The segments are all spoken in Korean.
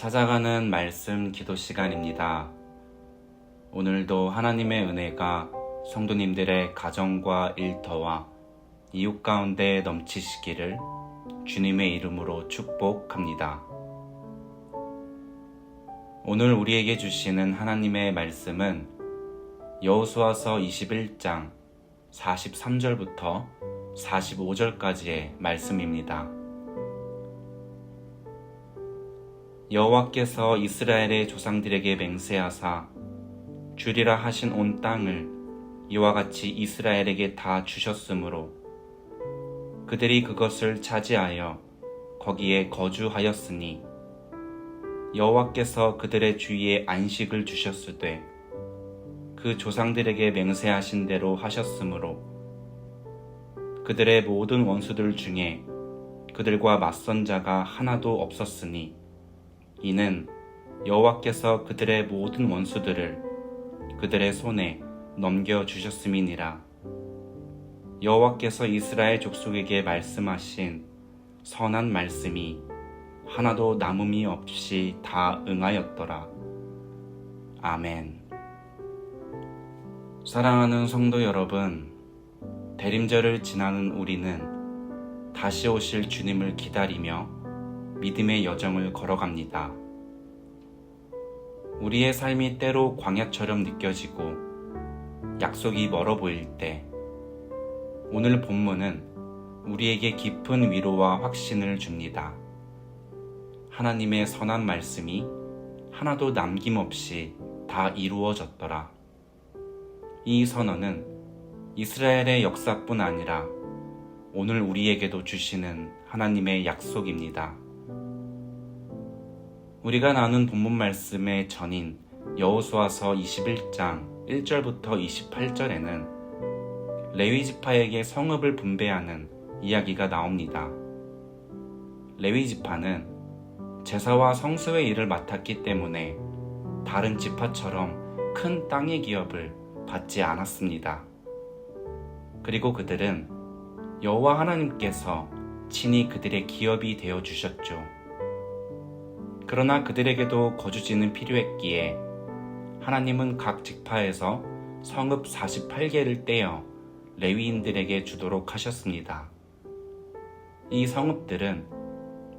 찾아가는 말씀 기도 시간입니다. 오늘도 하나님의 은혜가 성도님들의 가정과 일터와 이웃 가운데 넘치시기를 주님의 이름으로 축복합니다. 오늘 우리에게 주시는 하나님의 말씀은 여호수아서 21장 43절부터 45절까지의 말씀입니다. 여호와께서 이스라엘의 조상들에게 맹세하사 주리라 하신 온 땅을 이와 같이 이스라엘에게 다 주셨으므로 그들이 그것을 차지하여 거기에 거주하였으니 여호와께서 그들의 주위에 안식을 주셨으되 그 조상들에게 맹세하신 대로 하셨으므로 그들의 모든 원수들 중에 그들과 맞선 자가 하나도 없었으니 이는 여호와께서 그들의 모든 원수들을 그들의 손에 넘겨주셨음이니라. 여호와께서 이스라엘 족속에게 말씀하신 선한 말씀이 하나도 남음이 없이 다 응하였더라. 아멘. 사랑하는 성도 여러분, 대림절을 지나는 우리는 다시 오실 주님을 기다리며 믿음의 여정을 걸어갑니다. 우리의 삶이 때로 광야처럼 느껴지고 약속이 멀어 보일 때 오늘 본문은 우리에게 깊은 위로와 확신을 줍니다. 하나님의 선한 말씀이 하나도 남김없이 다 이루어졌더라. 이 선언은 이스라엘의 역사뿐 아니라 오늘 우리에게도 주시는 하나님의 약속입니다. 우리가 나눈 본문 말씀의 전인 여호수아서 21장 1절부터 28절에는 레위 지파에게 성읍을 분배하는 이야기가 나옵니다. 레위 지파는 제사와 성수의 일을 맡았기 때문에 다른 지파처럼 큰 땅의 기업을 받지 않았습니다. 그리고 그들은 여호와 하나님께서 친히 그들의 기업이 되어 주셨죠. 그러나 그들에게도 거주지는 필요했기에 하나님은 각 지파에서 성읍 48개를 떼어 레위인들에게 주도록 하셨습니다. 이 성읍들은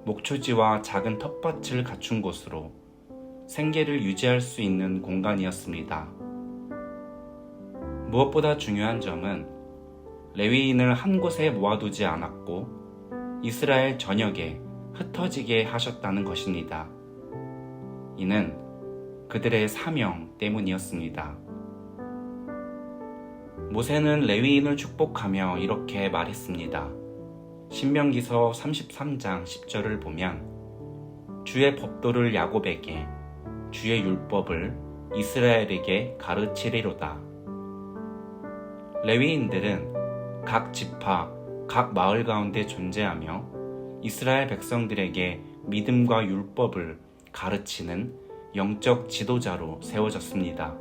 목초지와 작은 텃밭을 갖춘 곳으로 생계를 유지할 수 있는 공간이었습니다. 무엇보다 중요한 점은 레위인을 한 곳에 모아두지 않았고 이스라엘 전역에 흩어지게 하셨다는 것입니다. 이는 그들의 사명 때문이었습니다. 모세는 레위인을 축복하며 이렇게 말했습니다. 신명기서 33장 10절을 보면 주의 법도를 야곱에게 주의 율법을 이스라엘에게 가르치리로다. 레위인들은 각 지파, 각 마을 가운데 존재하며 이스라엘 백성들에게 믿음과 율법을 가르치는 영적 지도자로 세워졌습니다.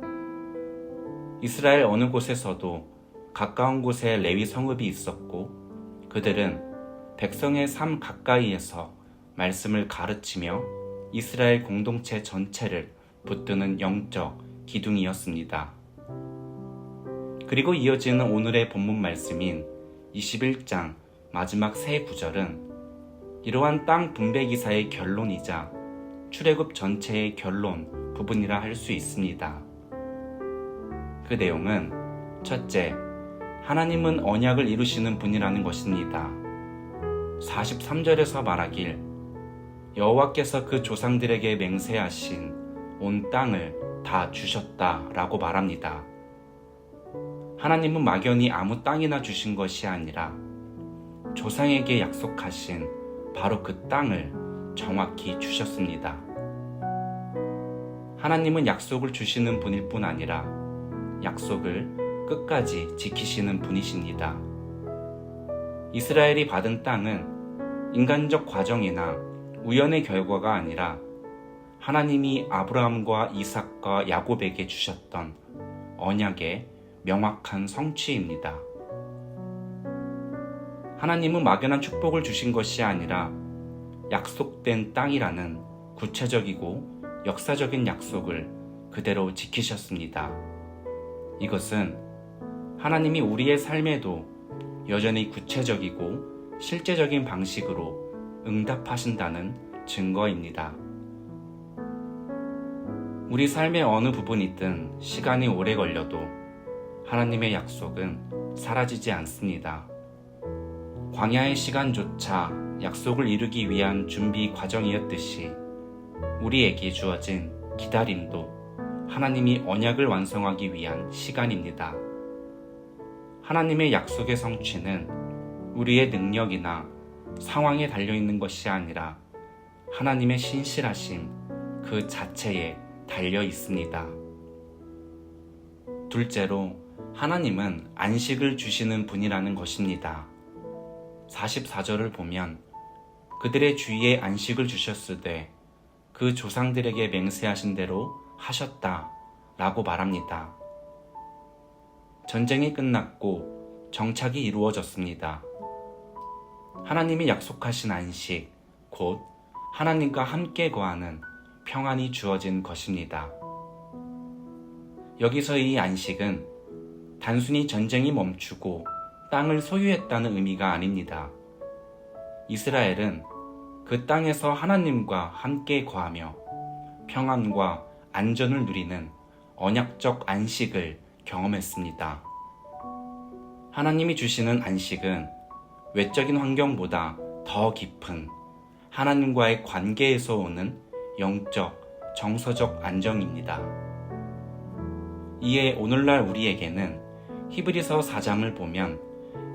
이스라엘 어느 곳에서도 가까운 곳에 레위 성읍이 있었고 그들은 백성의 삶 가까이에서 말씀을 가르치며 이스라엘 공동체 전체를 붙드는 영적 기둥이었습니다. 그리고 이어지는 오늘의 본문 말씀인 21장 마지막 세 구절은 이러한 땅 분배 기사의 결론이자 출애굽 전체의 결론 부분이라 할 수 있습니다. 그 내용은 첫째, 하나님은 언약을 이루시는 분이라는 것입니다. 43절에서 말하길 여호와께서 그 조상들에게 맹세하신 온 땅을 다 주셨다라고 말합니다. 하나님은 막연히 아무 땅이나 주신 것이 아니라 조상에게 약속하신 바로 그 땅을 정확히 주셨습니다. 하나님은 약속을 주시는 분일 뿐 아니라 약속을 끝까지 지키시는 분이십니다. 이스라엘이 받은 땅은 인간적 과정이나 우연의 결과가 아니라 하나님이 아브라함과 이삭과 야곱에게 주셨던 언약의 명확한 성취입니다. 하나님은 막연한 축복을 주신 것이 아니라 약속된 땅이라는 구체적이고 역사적인 약속을 그대로 지키셨습니다. 이것은 하나님이 우리의 삶에도 여전히 구체적이고 실제적인 방식으로 응답하신다는 증거입니다. 우리 삶의 어느 부분이든 시간이 오래 걸려도 하나님의 약속은 사라지지 않습니다. 광야의 시간조차 약속을 이루기 위한 준비 과정이었듯이 우리에게 주어진 기다림도 하나님이 언약을 완성하기 위한 시간입니다. 하나님의 약속의 성취는 우리의 능력이나 상황에 달려있는 것이 아니라 하나님의 신실하심 그 자체에 달려 있습니다. 둘째로, 하나님은 안식을 주시는 분이라는 것입니다. 44절을 보면 그들의 주위에 안식을 주셨으되 그 조상들에게 맹세하신 대로 하셨다 라고 말합니다. 전쟁이 끝났고 정착이 이루어졌습니다. 하나님이 약속하신 안식, 곧 하나님과 함께 거하는 평안이 주어진 것입니다. 여기서 이 안식은 단순히 전쟁이 멈추고 땅을 소유했다는 의미가 아닙니다. 이스라엘은 그 땅에서 하나님과 함께 거하며 평안과 안전을 누리는 언약적 안식을 경험했습니다. 하나님이 주시는 안식은 외적인 환경보다 더 깊은 하나님과의 관계에서 오는 영적, 정서적 안정입니다. 이에 오늘날 우리에게는 히브리서 4장을 보면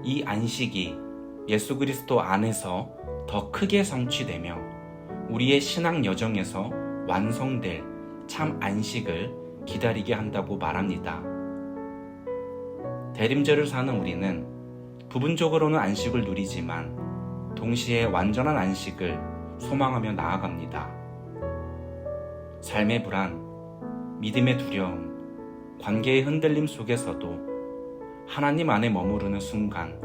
이 안식이 예수 그리스도 안에서 더 크게 성취되며 우리의 신앙 여정에서 완성될 참 안식을 기다리게 한다고 말합니다. 대림절을 사는 우리는 부분적으로는 안식을 누리지만 동시에 완전한 안식을 소망하며 나아갑니다. 삶의 불안, 믿음의 두려움, 관계의 흔들림 속에서도 하나님 안에 머무르는 순간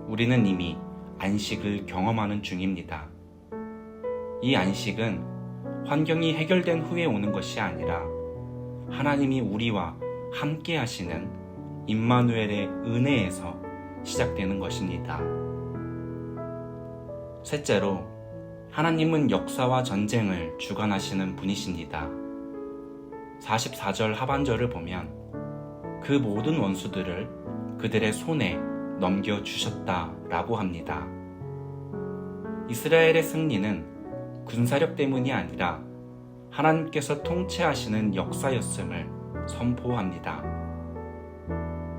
우리는 이미 안식을 경험하는 중입니다. 이 안식은 환경이 해결된 후에 오는 것이 아니라 하나님이 우리와 함께 하시는 임마누엘의 은혜에서 시작되는 것입니다. 셋째로, 하나님은 역사와 전쟁을 주관하시는 분이십니다. 44절 하반절을 보면 그 모든 원수들을 그들의 손에 넘겨주셨다라고 합니다. 이스라엘의 승리는 군사력 때문이 아니라 하나님께서 통치하시는 역사였음을 선포합니다.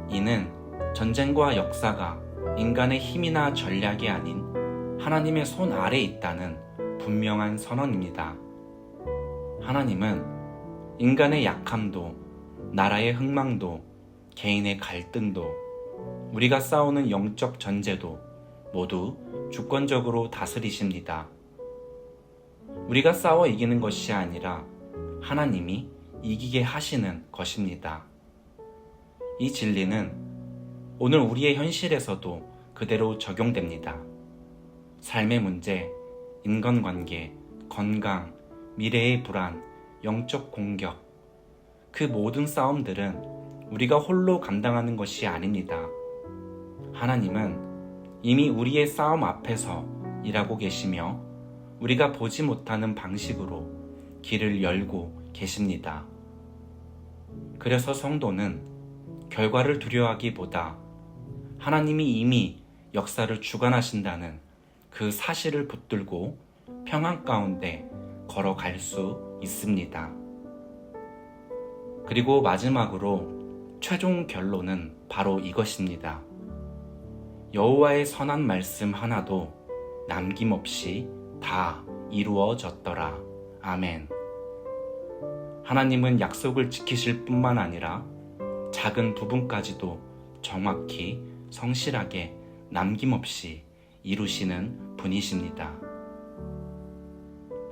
이는 전쟁과 역사가 인간의 힘이나 전략이 아닌 하나님의 손 아래에 있다는 분명한 선언입니다. 하나님은 인간의 약함도, 나라의 흥망도, 개인의 갈등도, 우리가 싸우는 영적 전제도 모두 주권적으로 다스리십니다. 우리가 싸워 이기는 것이 아니라 하나님이 이기게 하시는 것입니다. 이 진리는 오늘 우리의 현실에서도 그대로 적용됩니다. 삶의 문제, 인간관계, 건강, 미래의 불안, 영적 공격, 그 모든 싸움들은 우리가 홀로 감당하는 것이 아닙니다. 하나님은 이미 우리의 싸움 앞에서 일하고 계시며 우리가 보지 못하는 방식으로 길을 열고 계십니다. 그래서 성도는 결과를 두려워하기보다 하나님이 이미 역사를 주관하신다는 그 사실을 붙들고 평안 가운데 걸어갈 수 있습니다. 그리고 마지막으로 최종 결론은 바로 이것입니다. 여호와의 선한 말씀 하나도 남김없이 다 이루어졌더라. 아멘. 하나님은 약속을 지키실 뿐만 아니라 작은 부분까지도 정확히 성실하게 남김없이 이루시는 분이십니다.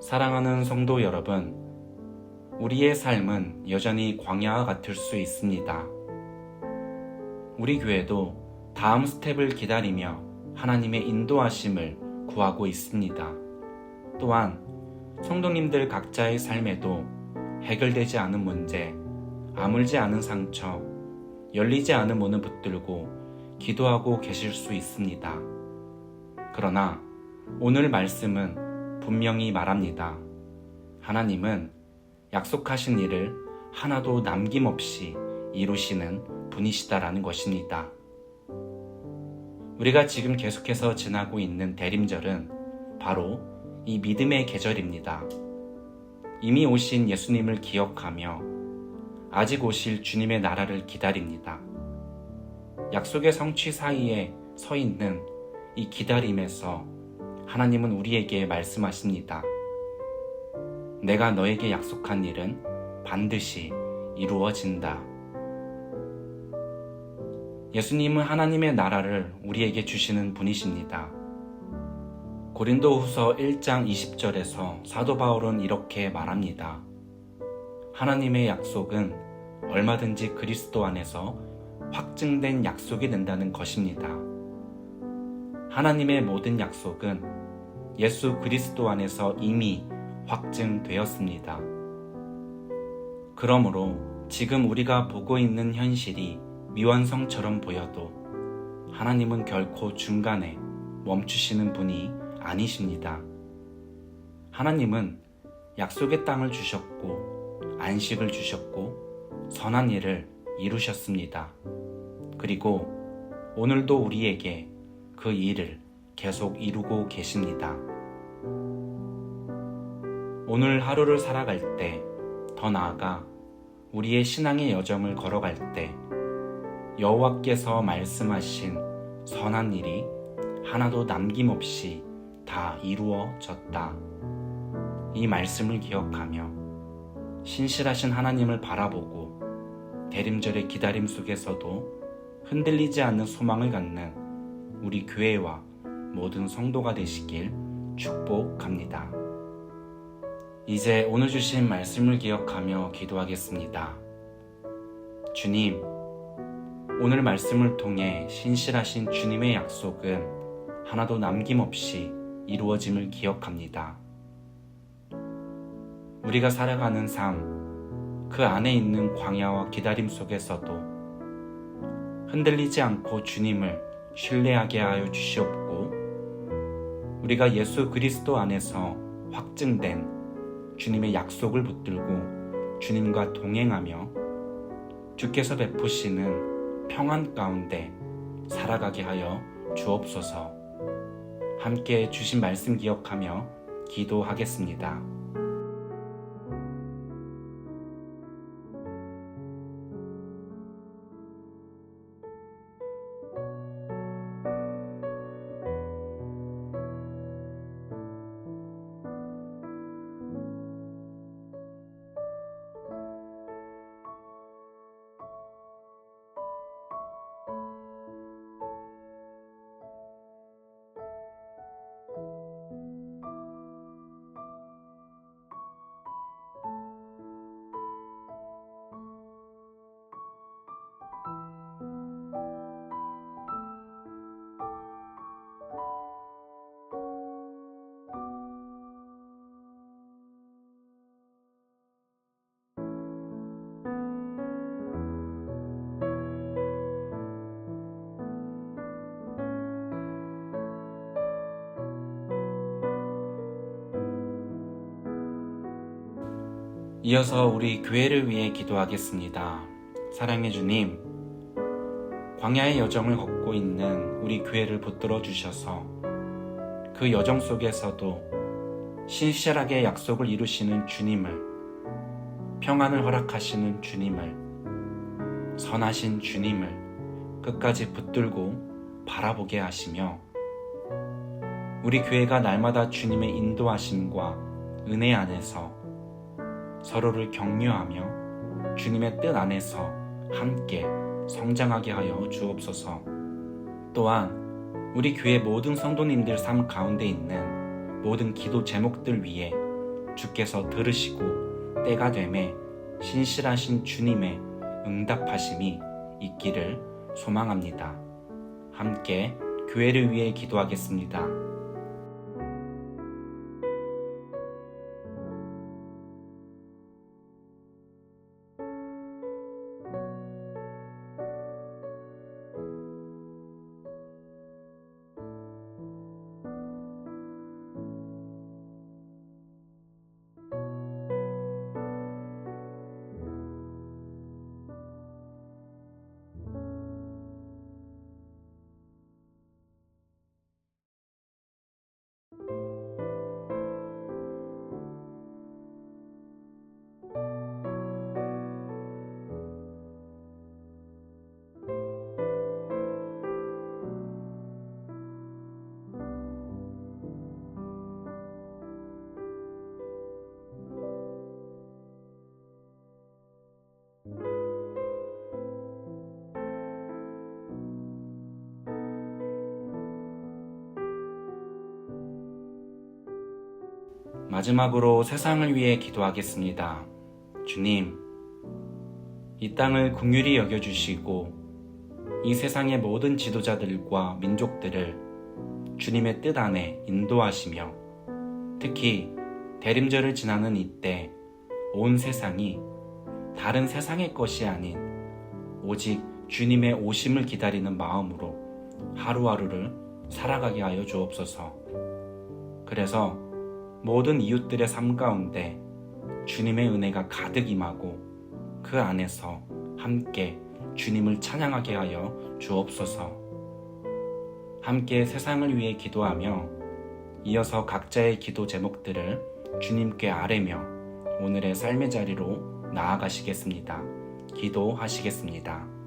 사랑하는 성도 여러분, 우리의 삶은 여전히 광야와 같을 수 있습니다. 우리 교회도 다음 스텝을 기다리며 하나님의 인도하심을 구하고 있습니다. 또한 성도님들 각자의 삶에도 해결되지 않은 문제, 아물지 않은 상처, 열리지 않은 문을 붙들고 기도하고 계실 수 있습니다. 그러나 오늘 말씀은 분명히 말합니다. 하나님은 약속하신 일을 하나도 남김없이 이루시는 분이시다라는 것입니다. 우리가 지금 계속해서 지나고 있는 대림절은 바로 이 믿음의 계절입니다. 이미 오신 예수님을 기억하며 아직 오실 주님의 나라를 기다립니다. 약속의 성취 사이에 서 있는 이 기다림에서 하나님은 우리에게 말씀하십니다. 내가 너에게 약속한 일은 반드시 이루어진다. 예수님은 하나님의 나라를 우리에게 주시는 분이십니다. 고린도후서 1장 20절에서 사도 바울은 이렇게 말합니다. 하나님의 약속은 얼마든지 그리스도 안에서 확증된 약속이 된다는 것입니다. 하나님의 모든 약속은 예수 그리스도 안에서 이미 확증되었습니다. 그러므로 지금 우리가 보고 있는 현실이 미완성처럼 보여도 하나님은 결코 중간에 멈추시는 분이 아니십니다. 하나님은 약속의 땅을 주셨고 안식을 주셨고 선한 일을 이루셨습니다. 그리고 오늘도 우리에게 그 일을 계속 이루고 계십니다. 오늘 하루를 살아갈 때, 더 나아가 우리의 신앙의 여정을 걸어갈 때 여호와께서 말씀하신 선한 일이 하나도 남김없이 다 이루어졌다. 이 말씀을 기억하며 신실하신 하나님을 바라보고 대림절의 기다림 속에서도 흔들리지 않는 소망을 갖는 우리 교회와 모든 성도가 되시길 축복합니다. 이제 오늘 주신 말씀을 기억하며 기도하겠습니다. 주님, 오늘 말씀을 통해 신실하신 주님의 약속은 하나도 남김없이 이루어짐을 기억합니다. 우리가 살아가는 삶, 그 안에 있는 광야와 기다림 속에서도 흔들리지 않고 주님을 신뢰하게 하여 주시옵고, 우리가 예수 그리스도 안에서 확증된 주님의 약속을 붙들고 주님과 동행하며 주께서 베푸시는 평안 가운데 살아가게 하여 주옵소서. 함께 주신 말씀 기억하며 기도하겠습니다. 이어서 우리 교회를 위해 기도하겠습니다. 사랑해 주님, 광야의 여정을 걷고 있는 우리 교회를 붙들어 주셔서 그 여정 속에서도 신실하게 약속을 이루시는 주님을, 평안을 허락하시는 주님을, 선하신 주님을 끝까지 붙들고 바라보게 하시며 우리 교회가 날마다 주님의 인도하심과 은혜 안에서 서로를 격려하며 주님의 뜻 안에서 함께 성장하게 하여 주옵소서. 또한 우리 교회 모든 성도님들 삶 가운데 있는 모든 기도 제목들 위해 주께서 들으시고 때가 되매 신실하신 주님의 응답하심이 있기를 소망합니다. 함께 교회를 위해 기도하겠습니다. 마지막으로 세상을 위해 기도하겠습니다. 주님, 이 땅을 긍휼히 여겨주시고 이 세상의 모든 지도자들과 민족들을 주님의 뜻 안에 인도하시며 특히 대림절을 지나는 이때 온 세상이 다른 세상의 것이 아닌 오직 주님의 오심을 기다리는 마음으로 하루하루를 살아가게 하여 주옵소서. 그래서 모든 이웃들의 삶 가운데 주님의 은혜가 가득 임하고 그 안에서 함께 주님을 찬양하게 하여 주옵소서. 함께 세상을 위해 기도하며 이어서 각자의 기도 제목들을 주님께 아뢰며 오늘의 삶의 자리로 나아가시겠습니다. 기도하시겠습니다.